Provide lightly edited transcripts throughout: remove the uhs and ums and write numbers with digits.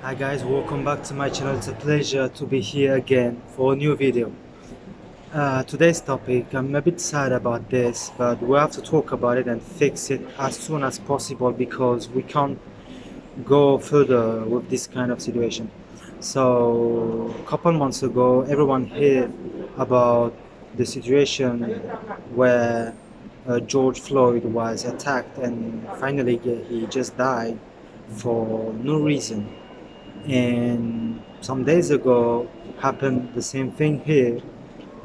Hi guys, welcome back to my channel. It's a pleasure to be here again for a new video. Today's topic, I'm a bit sad about this, but we have to talk about it and fix it as soon as possible because we can't go further with this kind of situation. So, a couple months ago, everyone heard about the situation where George Floyd was attacked and finally he just died for no reason. And some days ago happened the same thing here.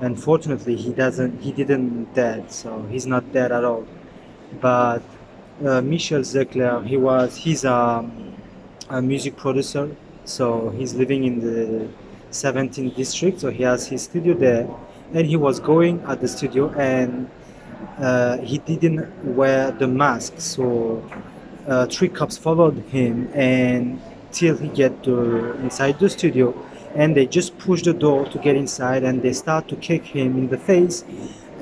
Unfortunately, he didn't dead, so he's not dead at all. But Michel Zecler, he's a music producer, so he's living in the 17th district, so he has his studio there, and he was going at the studio and he didn't wear the mask, so three cops followed him and till he get to inside the studio, and they just push the door to get inside and they start to kick him in the face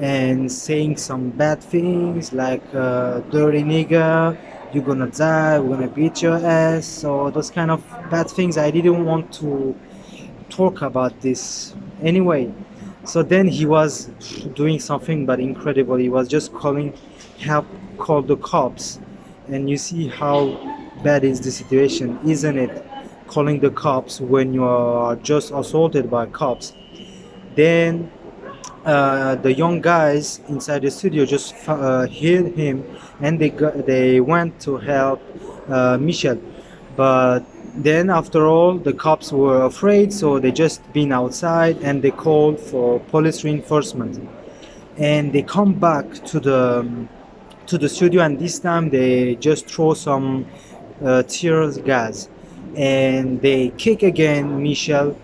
and saying some bad things like dirty nigger, you're gonna die, we're gonna beat your ass. So those kind of bad things, I didn't want to talk about this anyway. So then he was doing something but incredible. He was just calling help, call the cops. And you see how bad is the situation, isn't it? Calling the cops when you are just assaulted by cops. Then the young guys inside the studio just heard him and they went to help Michel. But then after all, the cops were afraid, so they just been outside and they called for police reinforcement. And they come back to the studio, and this time they just throw some tear gas and they kick again Michel,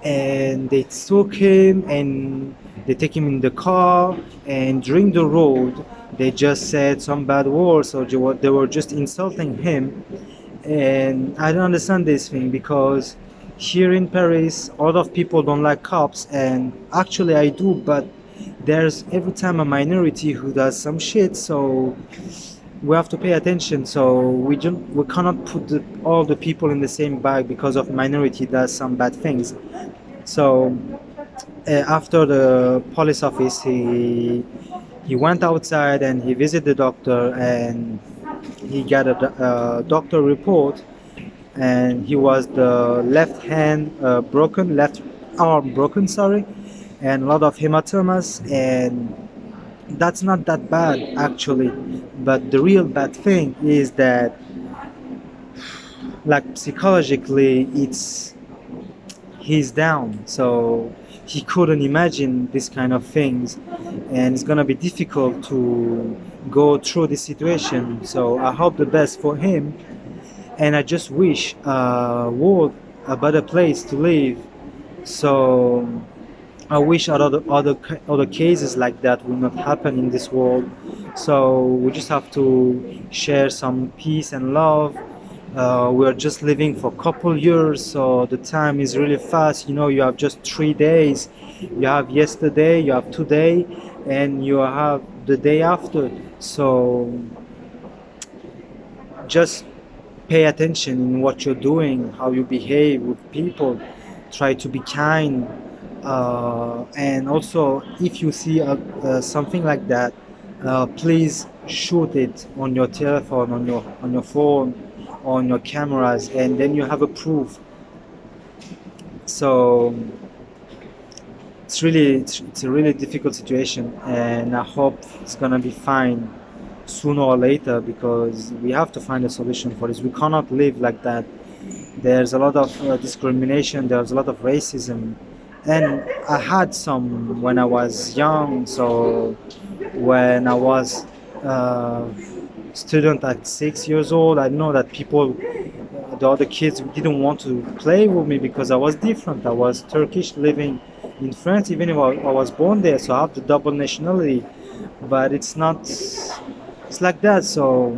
and they took him and they take him in the car, and during the road they just said some bad words, so they were just insulting him. And I don't understand this thing because here in Paris a lot of people don't like cops, and actually I do, but there's every time a minority who does some shit, so we have to pay attention. So we cannot put all the people in the same bag because of minority does some bad things. So after the police office, he went outside and he visited the doctor, and he got a doctor report, and he was the left hand broken, left arm broken, sorry, and a lot of hematomas, and that's not that bad actually. But the real bad thing is that, like, psychologically, he's down, so he couldn't imagine this kind of things, and it's gonna be difficult to go through this situation. So I hope the best for him, and I just wish world a better place to live. So I wish other cases like that will not happen in this world. So we just have to share some peace and love. We are just living for a couple years, so the time is really fast. You know, you have just 3 days. You have yesterday, you have today, and you have the day after. So just pay attention in what you're doing, how you behave with people. Try to be kind, and also if you see something like that, please shoot it on your telephone, on your phone, on your cameras, and then you have a proof. So it's a really difficult situation, and I hope it's gonna be fine sooner or later, because we have to find a solution for this. We cannot live like that. There's a lot of discrimination, there's a lot of racism, and I had some when I was young. So when I was student at 6 years old, I know that people, the other kids, didn't want to play with me because I was different. I was Turkish living in France, even if I was born there, so I have the double nationality. But it's like that. So,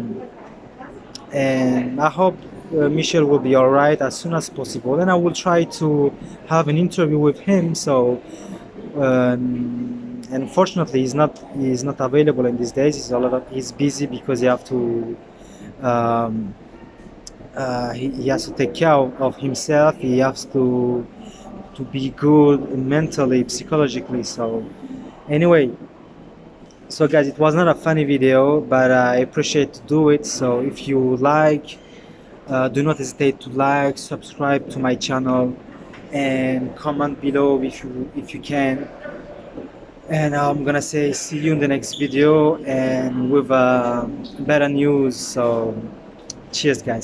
and I hope Michel will be all right as soon as possible, and I will try to have an interview with him. So unfortunately he's not available in these days. He's busy because he have to um, he has to take care of himself. He has to be good mentally, psychologically. So anyway, so guys, it was not a funny video, but I appreciate to do it. So if you like, do not hesitate to like, subscribe to my channel, and comment below if you can. And I'm gonna say see you in the next video and with better news. So cheers, guys.